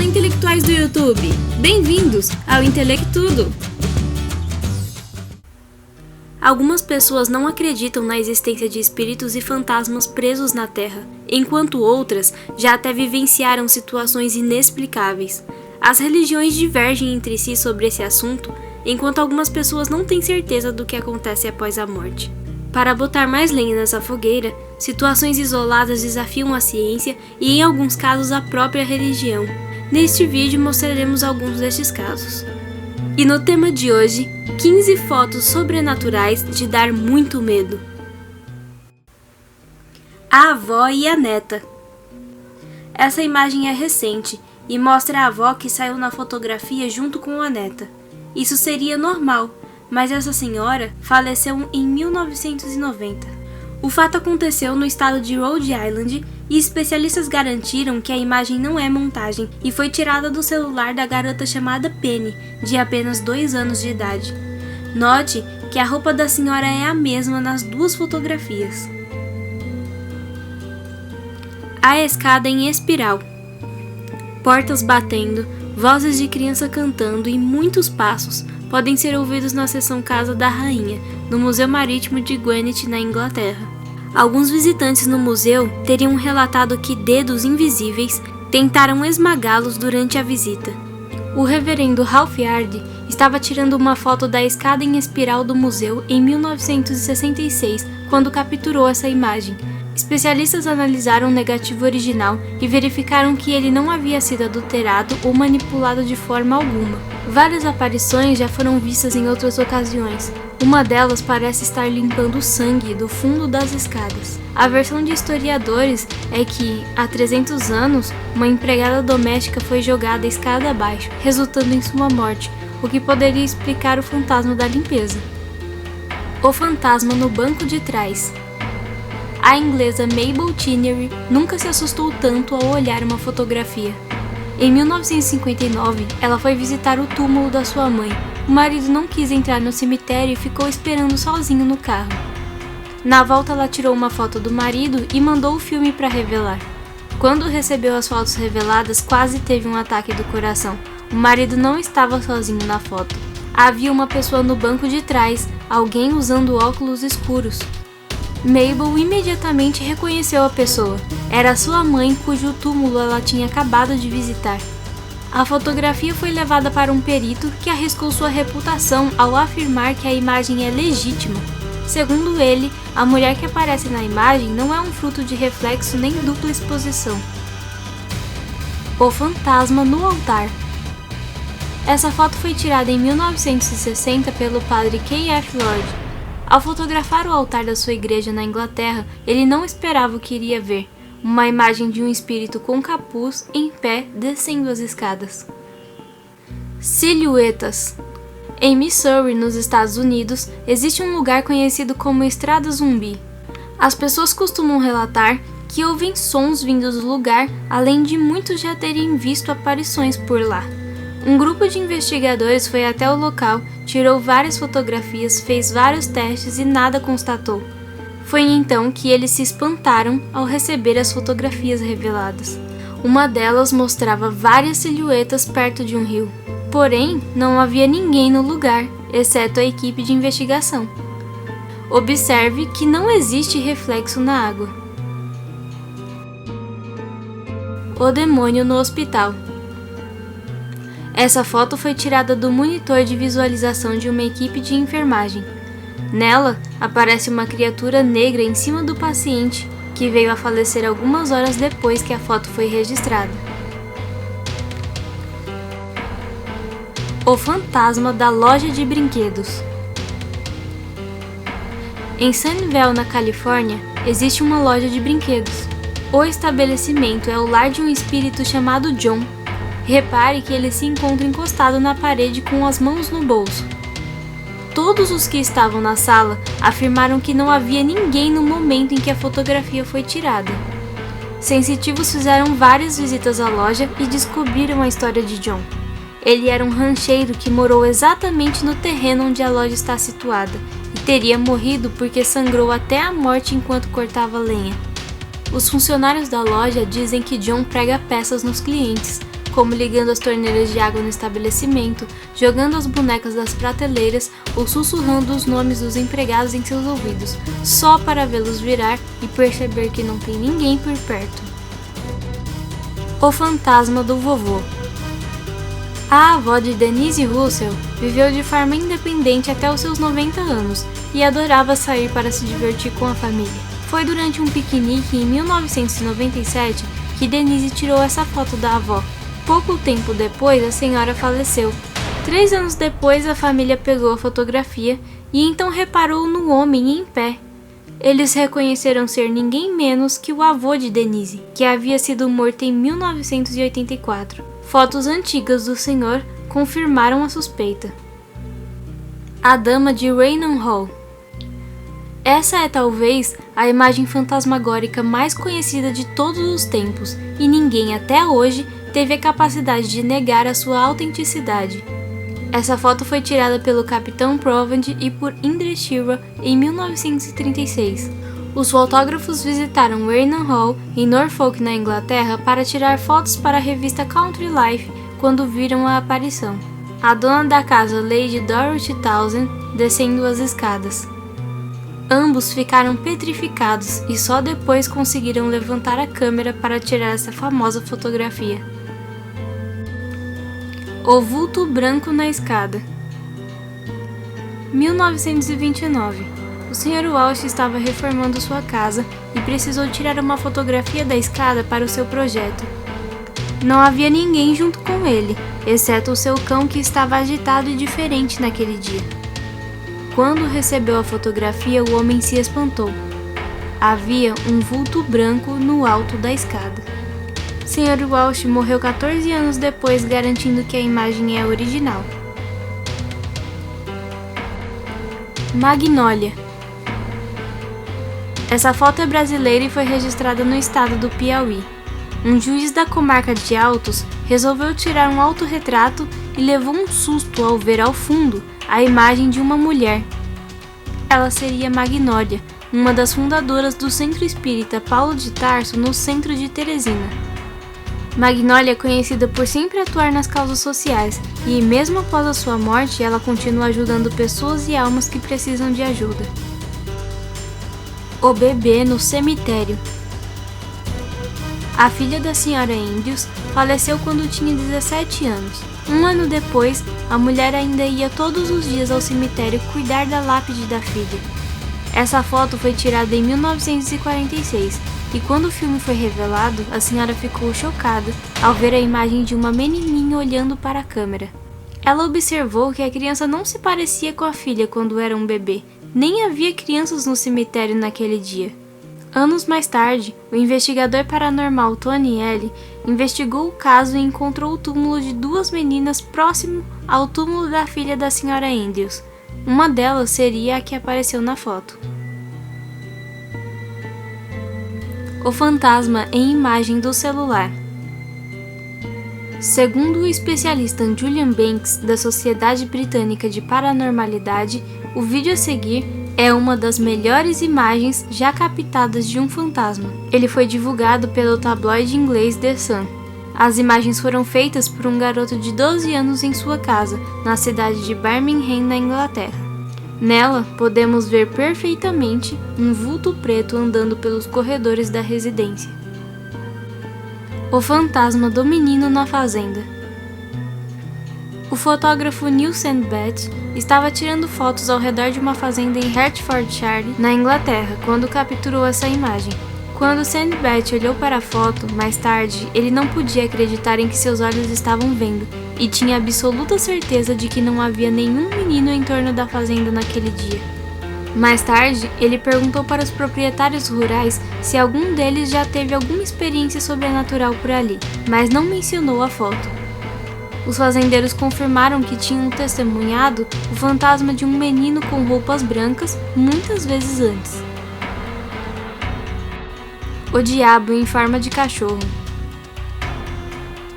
Fala, intelectuais do YouTube! Bem-vindos ao Intelectudo! Algumas pessoas não acreditam na existência de espíritos e fantasmas presos na Terra, enquanto outras já até vivenciaram situações inexplicáveis. As religiões divergem entre si sobre esse assunto, enquanto algumas pessoas não têm certeza do que acontece após a morte. Para botar mais lenha nessa fogueira, situações isoladas desafiam a ciência e, em alguns casos, a própria religião. Neste vídeo mostraremos alguns destes casos. E no tema de hoje, 15 fotos sobrenaturais de dar muito medo. A avó e a neta. Essa imagem é recente e mostra a avó que saiu na fotografia junto com a neta. Isso seria normal, mas essa senhora faleceu em 1990. O fato aconteceu no estado de Rhode Island e especialistas garantiram que a imagem não é montagem e foi tirada do celular da garota chamada Penny, de apenas 2 anos de idade. Note que a roupa da senhora é a mesma nas duas fotografias. A escada em espiral. Portas batendo, vozes de criança cantando e muitos passos podem ser ouvidos na seção Casa da Rainha, no Museu Marítimo de Greenwich, na Inglaterra. Alguns visitantes no museu teriam relatado que dedos invisíveis tentaram esmagá-los durante a visita. O reverendo Ralph Yard estava tirando uma foto da escada em espiral do museu em 1966, quando capturou essa imagem. Especialistas analisaram o negativo original e verificaram que ele não havia sido adulterado ou manipulado de forma alguma. Várias aparições já foram vistas em outras ocasiões. Uma delas parece estar limpando o sangue do fundo das escadas. A versão de historiadores é que, há 300 anos, uma empregada doméstica foi jogada escada abaixo, resultando em sua morte, o que poderia explicar o fantasma da limpeza. O fantasma no banco de trás. A inglesa Mabel Tinery nunca se assustou tanto ao olhar uma fotografia. Em 1959, ela foi visitar o túmulo da sua mãe. O marido não quis entrar no cemitério e ficou esperando sozinho no carro. Na volta, ela tirou uma foto do marido e mandou o filme para revelar. Quando recebeu as fotos reveladas, quase teve um ataque do coração. O marido não estava sozinho na foto. Havia uma pessoa no banco de trás, alguém usando óculos escuros. Mabel imediatamente reconheceu a pessoa. Era sua mãe, cujo túmulo ela tinha acabado de visitar. A fotografia foi levada para um perito que arriscou sua reputação ao afirmar que a imagem é legítima. Segundo ele, a mulher que aparece na imagem não é um fruto de reflexo nem dupla exposição. O fantasma no altar. Essa foto foi tirada em 1960 pelo padre K.F. Lord. Ao fotografar o altar da sua igreja na Inglaterra, ele não esperava o que iria ver: uma imagem de um espírito com capuz em pé descendo as escadas. Silhuetas. Em Missouri, nos Estados Unidos, existe um lugar conhecido como Estrada Zumbi. As pessoas costumam relatar que ouvem sons vindos do lugar, além de muitos já terem visto aparições por lá. Um grupo de investigadores foi até o local, tirou várias fotografias, fez vários testes e nada constatou. Foi então que eles se espantaram ao receber as fotografias reveladas. Uma delas mostrava várias silhuetas perto de um rio. Porém, não havia ninguém no lugar, exceto a equipe de investigação. Observe que não existe reflexo na água. O demônio no hospital. Essa foto foi tirada do monitor de visualização de uma equipe de enfermagem. Nela, aparece uma criatura negra em cima do paciente, que veio a falecer algumas horas depois que a foto foi registrada. O fantasma da loja de brinquedos. Em Sunnyvale, na Califórnia, existe uma loja de brinquedos. O estabelecimento é o lar de um espírito chamado John. Repare que ele se encontra encostado na parede com as mãos no bolso. Todos os que estavam na sala afirmaram que não havia ninguém no momento em que a fotografia foi tirada. Sensitivos fizeram várias visitas à loja e descobriram a história de John. Ele era um rancheiro que morou exatamente no terreno onde a loja está situada e teria morrido porque sangrou até a morte enquanto cortava lenha. Os funcionários da loja dizem que John prega peças nos clientes, como ligando as torneiras de água no estabelecimento, jogando as bonecas das prateleiras ou sussurrando os nomes dos empregados em seus ouvidos, só para vê-los virar e perceber que não tem ninguém por perto. O fantasma do vovô. A avó de Denise Russell viveu de forma independente até os seus 90 anos e adorava sair para se divertir com a família. Foi durante um piquenique em 1997 que Denise tirou essa foto da avó. Pouco tempo depois, a senhora faleceu. 3 anos depois, a família pegou a fotografia e então reparou no homem em pé. Eles reconheceram ser ninguém menos que o avô de Denise, que havia sido morto em 1984. Fotos antigas do senhor confirmaram a suspeita. A Dama de Raynham Hall. Essa é talvez a imagem fantasmagórica mais conhecida de todos os tempos, e ninguém até hoje teve a capacidade de negar a sua autenticidade. Essa foto foi tirada pelo Capitão Provand e por Indra Shiva em 1936. Os fotógrafos visitaram Raynham Hall em Norfolk, na Inglaterra, para tirar fotos para a revista Country Life quando viram a aparição. A dona da casa, Lady Dorothy Townsend, descendo as escadas. Ambos ficaram petrificados e só depois conseguiram levantar a câmera para tirar essa famosa fotografia. O vulto branco na escada. 1929. O Sr. Walsh estava reformando sua casa e precisou tirar uma fotografia da escada para o seu projeto. Não havia ninguém junto com ele, exceto o seu cão, que estava agitado e diferente naquele dia. Quando recebeu a fotografia, o homem se espantou. Havia um vulto branco no alto da escada. Sr. Walsh morreu 14 anos depois, garantindo que a imagem é original. Magnólia. Essa foto é brasileira e foi registrada no estado do Piauí. Um juiz da comarca de Altos resolveu tirar um autorretrato e levou um susto ao ver ao fundo a imagem de uma mulher. Ela seria Magnólia, uma das fundadoras do Centro Espírita Paulo de Tarso, no centro de Teresina. Magnólia é conhecida por sempre atuar nas causas sociais e, mesmo após a sua morte, ela continua ajudando pessoas e almas que precisam de ajuda. O bebê no cemitério. A filha da Sra. Andrews faleceu quando tinha 17 anos. Um ano depois, a mulher ainda ia todos os dias ao cemitério cuidar da lápide da filha. Essa foto foi tirada em 1946, e quando o filme foi revelado, a senhora ficou chocada ao ver a imagem de uma menininha olhando para a câmera. Ela observou que a criança não se parecia com a filha quando era um bebê, nem havia crianças no cemitério naquele dia. Anos mais tarde, o investigador paranormal Tony L. investigou o caso e encontrou o túmulo de 2 meninas próximo ao túmulo da filha da Sra. Andrews. Uma delas seria a que apareceu na foto. O fantasma em imagem do celular. Segundo o especialista Julian Banks, da Sociedade Britânica de Paranormalidade, o vídeo a seguir é uma das melhores imagens já captadas de um fantasma. Ele foi divulgado pelo tabloide inglês The Sun. As imagens foram feitas por um garoto de 12 anos em sua casa, na cidade de Birmingham, na Inglaterra. Nela, podemos ver perfeitamente um vulto preto andando pelos corredores da residência. O fantasma do menino na fazenda. O fotógrafo Neil Sandbach estava tirando fotos ao redor de uma fazenda em Hertfordshire, na Inglaterra, quando capturou essa imagem. Quando Sandbach olhou para a foto, mais tarde, ele não podia acreditar em que seus olhos estavam vendo, e tinha absoluta certeza de que não havia nenhum menino em torno da fazenda naquele dia. Mais tarde, ele perguntou para os proprietários rurais se algum deles já teve alguma experiência sobrenatural por ali, mas não mencionou a foto. Os fazendeiros confirmaram que tinham testemunhado o fantasma de um menino com roupas brancas muitas vezes antes. O diabo em forma de cachorro.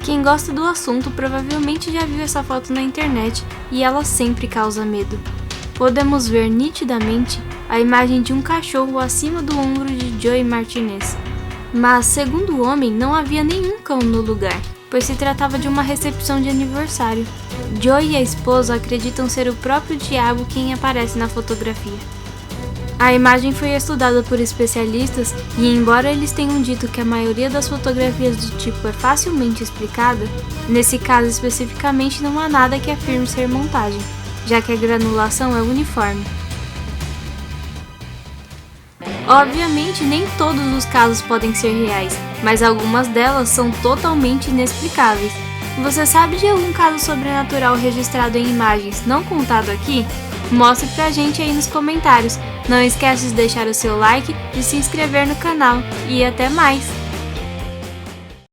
Quem gosta do assunto provavelmente já viu essa foto na internet e ela sempre causa medo. Podemos ver nitidamente a imagem de um cachorro acima do ombro de Joey Martinez. Mas, segundo o homem, não havia nenhum cão no lugar. pois se tratava de uma recepção de aniversário. Joey e a esposa acreditam ser o próprio diabo quem aparece na fotografia. A imagem foi estudada por especialistas e, embora eles tenham dito que a maioria das fotografias do tipo é facilmente explicada, nesse caso especificamente não há nada que afirme ser montagem, já que a granulação é uniforme. Obviamente, nem todos os casos podem ser reais, mas algumas delas são totalmente inexplicáveis. Você sabe de algum caso sobrenatural registrado em imagens não contado aqui? Mostre pra gente aí nos comentários. Não esquece de deixar o seu like e se inscrever no canal. E até mais!